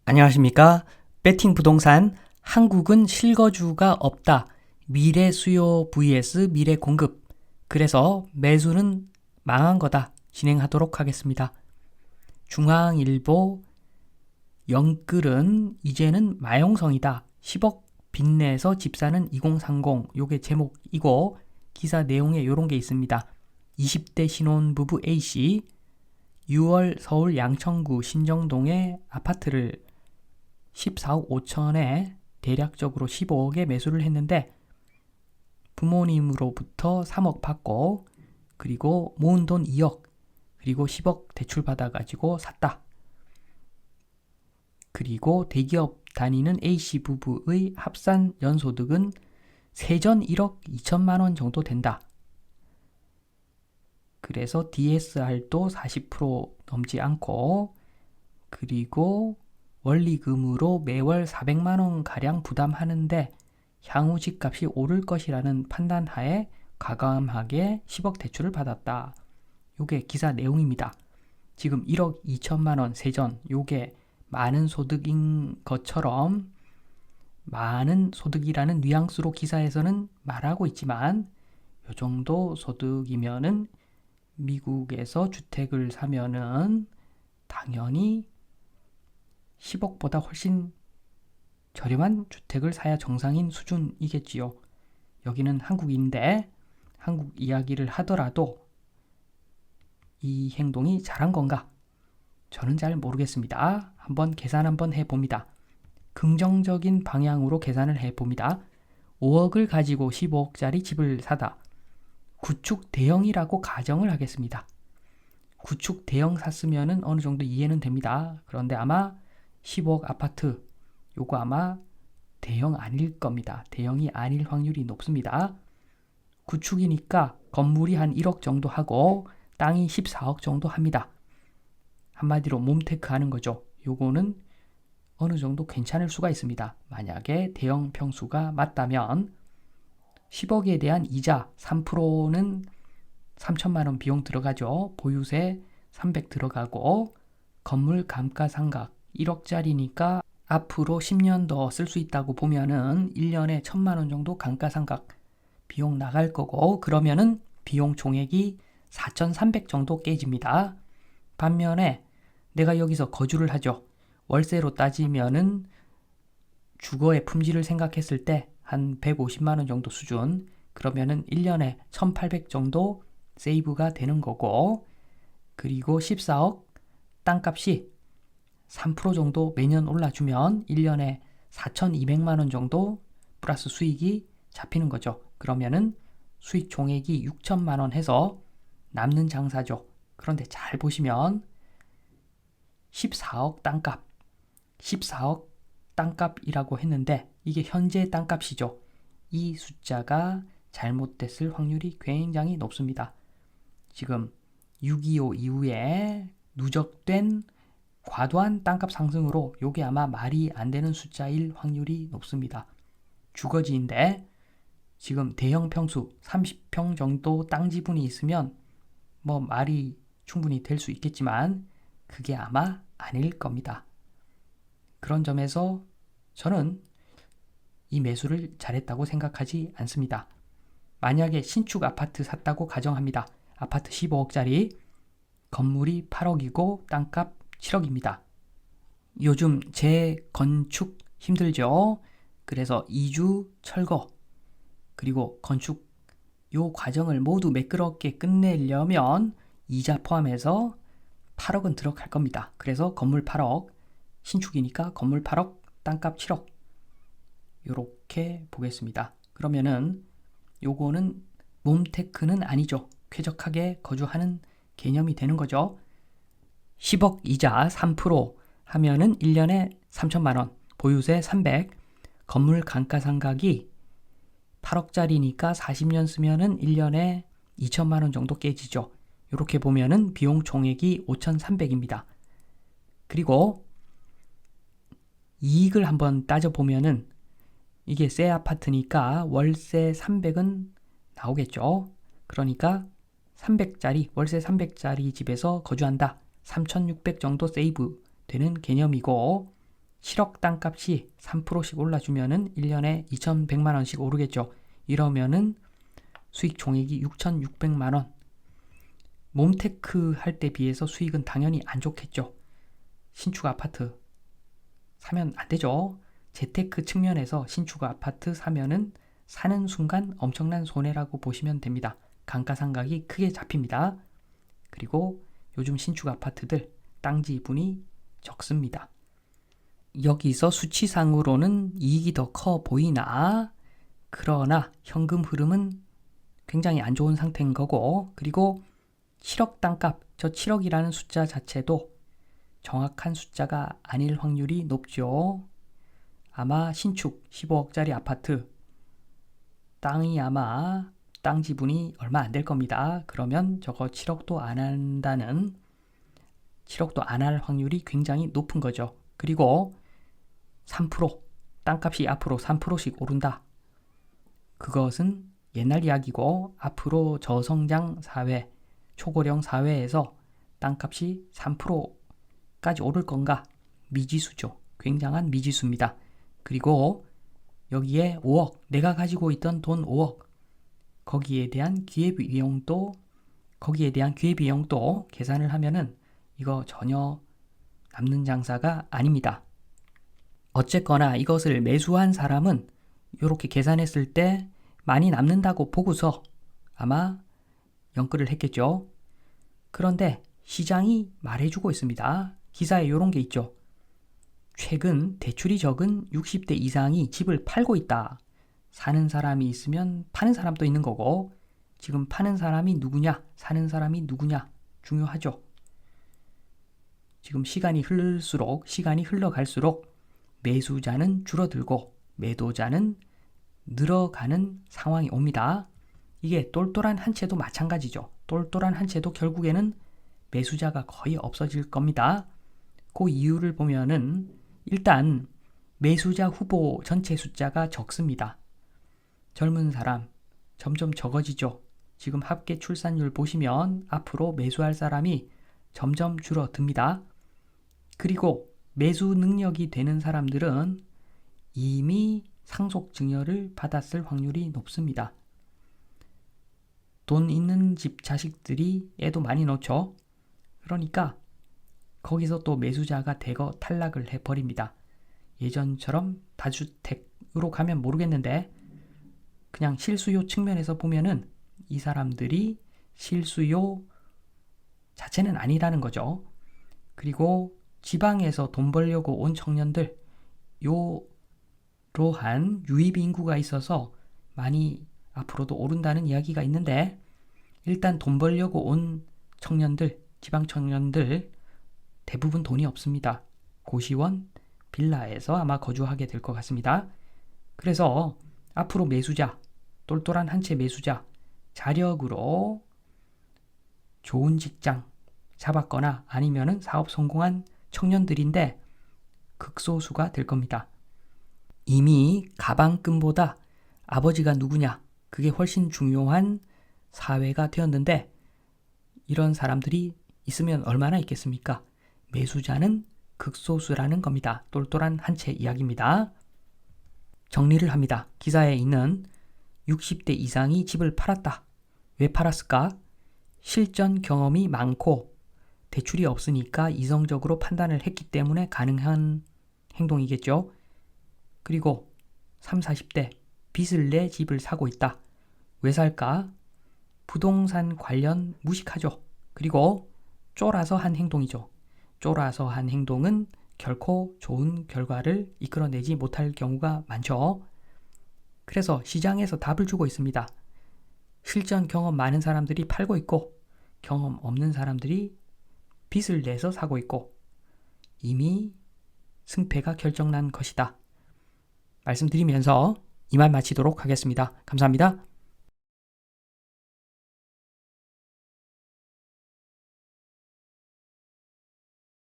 안녕하십니까? 베팅 부동산 한국은 실거주가 없다. 미래 수요 vs 미래 공급. 그래서 매수는 망한 거다. 진행하도록 하겠습니다. 중앙일보 영글은 이제는 마용성이다. 10억 빚내서 집 사는 2030. 요게 제목이고 기사 내용에 요런 게 있습니다. 20대 신혼부부 A씨 6월 서울 양천구 신정동의 아파트를 14억 5천에 대략적으로 15억에 매수를 했는데 부모님으로부터 3억 받고 그리고 모은 돈 2억 그리고 10억 대출 받아가지고 샀다. 그리고 대기업 다니는 A씨 부부의 합산 연소득은 세전 1억 2천만 원 정도 된다. 그래서 DSR도 40% 넘지 않고 그리고 원리금으로 매월 400만 원 가량 부담하는데 향후 집값이 오를 것이라는 판단하에 과감하게 10억 대출을 받았다. 요게 기사 내용입니다. 지금 1억 2천만 원 세전 요게 많은 소득인 것처럼 많은 소득이라는 뉘앙스로 기사에서는 말하고 있지만 요 정도 소득이면은 미국에서 주택을 사면은 당연히 10억보다 훨씬 저렴한 주택을 사야 정상인 수준이겠지요. 여기는 한국인데 한국 이야기를 하더라도 이 행동이 잘한 건가? 저는 잘 모르겠습니다. 한번 계산 한번 해봅니다. 긍정적인 방향으로 계산을 해봅니다. 5억을 가지고 15억짜리 집을 사다. 구축 대형이라고 가정을 하겠습니다. 구축 대형 샀으면 어느 정도 이해는 됩니다. 그런데 아마 15억 아파트 요거 아마 대형 아닐 겁니다. 대형이 아닐 확률이 높습니다. 구축이니까 건물이 한 1억 정도 하고 땅이 14억 정도 합니다. 한마디로 몸테크 하는 거죠. 요거는 어느 정도 괜찮을 수가 있습니다. 만약에 대형 평수가 맞다면 10억에 대한 이자 3%는 3천만 원 비용 들어가죠. 보유세 300 들어가고 건물 감가상각 1억짜리니까 앞으로 10년 더 쓸 수 있다고 보면은 1년에 1천만 원 정도 감가상각 비용 나갈 거고 그러면은 비용 총액이 4,300 정도 깨집니다. 반면에 내가 여기서 거주를 하죠. 월세로 따지면은 주거의 품질을 생각했을 때 한 150만 원 정도 수준 그러면은 1년에 1,800 정도 세이브가 되는 거고 그리고 14억 땅값이 3% 정도 매년 올라주면 1년에 4,200만 원 정도 플러스 수익이 잡히는 거죠. 그러면은 수익 총액이 6천만 원 해서 남는 장사죠. 그런데 잘 보시면 14억 땅값, 14억 땅값이라고 했는데 이게 현재 땅값이죠. 이 숫자가 잘못됐을 확률이 굉장히 높습니다. 지금 6.25 이후에 누적된 과도한 땅값 상승으로 이게 아마 말이 안 되는 숫자일 확률이 높습니다. 주거지인데 지금 대형 평수 30평 정도 땅 지분이 있으면 뭐 말이 충분히 될 수 있겠지만 그게 아마 아닐 겁니다. 그런 점에서 저는 이 매수를 잘했다고 생각하지 않습니다. 만약에 신축 아파트 샀다고 가정합니다. 아파트 15억짜리 건물이 8억이고 땅값 7억입니다. 요즘 재건축 힘들죠. 그래서 이주 철거 그리고 건축 요 과정을 모두 매끄럽게 끝내려면 이자 포함해서 8억은 들어갈 겁니다. 그래서 건물 8억 신축이니까 건물 8억 땅값 7억 요렇게 보겠습니다. 그러면은 요거는 몸테크는 아니죠. 쾌적하게 거주하는 개념이 되는 거죠. 10억 이자 3% 하면은 1년에 3천만 원, 보유세 300, 건물 감가상각이 8억짜리니까 40년 쓰면은 1년에 2천만 원 정도 깨지죠. 이렇게 보면은 비용 총액이 5,300입니다. 그리고 이익을 한번 따져보면은 이게 새 아파트니까 월세 300은 나오겠죠. 그러니까 300짜리, 월세 300짜리 집에서 거주한다. 3,600 정도 세이브 되는 개념이고 7억 땅값이 3%씩 올라주면은 1년에 2,100만 원씩 오르겠죠. 이러면은 수익 총액이 6,600만 원. 몸테크 할 때 비해서 수익은 당연히 안 좋겠죠. 신축 아파트 사면 안 되죠. 재테크 측면에서 신축 아파트 사면은 사는 순간 엄청난 손해라고 보시면 됩니다. 감가상각이 크게 잡힙니다. 그리고 요즘 신축 아파트들 땅 지분이 적습니다. 여기서 수치상으로는 이익이 더 커 보이나, 그러나 현금 흐름은 굉장히 안 좋은 상태인 거고, 그리고 7억 땅값, 저 7억이라는 숫자 자체도 정확한 숫자가 아닐 확률이 높죠. 아마 신축 15억짜리 아파트 땅이 아마 땅 지분이 얼마 안 될 겁니다. 그러면 저거 7억도 안 한다는, 7억도 안 할 확률이 굉장히 높은 거죠. 그리고 3%, 땅값이 앞으로 3%씩 오른다. 그것은 옛날 이야기고, 앞으로 저성장 사회, 초고령 사회에서 땅값이 3%까지 오를 건가? 미지수죠. 굉장한 미지수입니다. 그리고 여기에 5억, 내가 가지고 있던 돈 5억, 거기에 대한 기회비용도 계산을 하면은 이거 전혀 남는 장사가 아닙니다. 어쨌거나 이것을 매수한 사람은 이렇게 계산했을 때 많이 남는다고 보고서 아마 연끌을 했겠죠. 그런데 시장이 말해주고 있습니다. 기사에 이런 게 있죠. 최근 대출이 적은 60대 이상이 집을 팔고 있다. 사는 사람이 있으면 파는 사람도 있는 거고, 지금 파는 사람이 누구냐, 사는 사람이 누구냐 중요하죠. 지금 시간이 흘러갈수록 매수자는 줄어들고 매도자는 늘어가는 상황이 옵니다. 이게 똘똘한 한 채도 마찬가지죠. 똘똘한 한 채도 결국에는 매수자가 거의 없어질 겁니다. 그 이유를 보면은 일단 매수자 후보 전체 숫자가 적습니다. 젊은 사람 점점 적어지죠. 지금 합계 출산율 보시면 앞으로 매수할 사람이 점점 줄어듭니다. 그리고 매수 능력이 되는 사람들은 이미 상속증여를 받았을 확률이 높습니다. 돈 있는 집 자식들이 애도 많이 넣죠. 그러니까 거기서 또 매수자가 대거 탈락을 해버립니다. 예전처럼 다주택으로 가면 모르겠는데, 그냥 실수요 측면에서 보면은 이 사람들이 실수요 자체는 아니라는 거죠. 그리고 지방에서 돈 벌려고 온 청년들, 요러한 유입 인구가 있어서 많이 앞으로도 오른다는 이야기가 있는데, 일단 돈 벌려고 온 청년들, 지방 청년들 대부분 돈이 없습니다. 고시원, 빌라에서 아마 거주하게 될 것 같습니다. 그래서 앞으로 매수자, 똘똘한 한 채 매수자, 자력으로 좋은 직장 잡았거나 아니면은 사업 성공한 청년들인데 극소수가 될 겁니다. 이미 가방끈보다 아버지가 누구냐, 그게 훨씬 중요한 사회가 되었는데, 이런 사람들이 있으면 얼마나 있겠습니까? 매수자는 극소수라는 겁니다. 똘똘한 한 채 이야기입니다. 정리를 합니다. 기사에 있는 60대 이상이 집을 팔았다. 왜 팔았을까? 실전 경험이 많고 대출이 없으니까 이성적으로 판단을 했기 때문에 가능한 행동이겠죠. 그리고 30, 40대 빚을 내 집을 사고 있다. 왜 살까? 부동산 관련 무식하죠. 그리고 쫄아서 한 행동이죠. 쫄아서 한 행동은 결코 좋은 결과를 이끌어내지 못할 경우가 많죠. 그래서 시장에서 답을 주고 있습니다. 실전 경험 많은 사람들이 팔고 있고, 경험 없는 사람들이 빚을 내서 사고 있고, 이미 승패가 결정난 것이다. 말씀드리면서 이만 마치도록 하겠습니다. 감사합니다.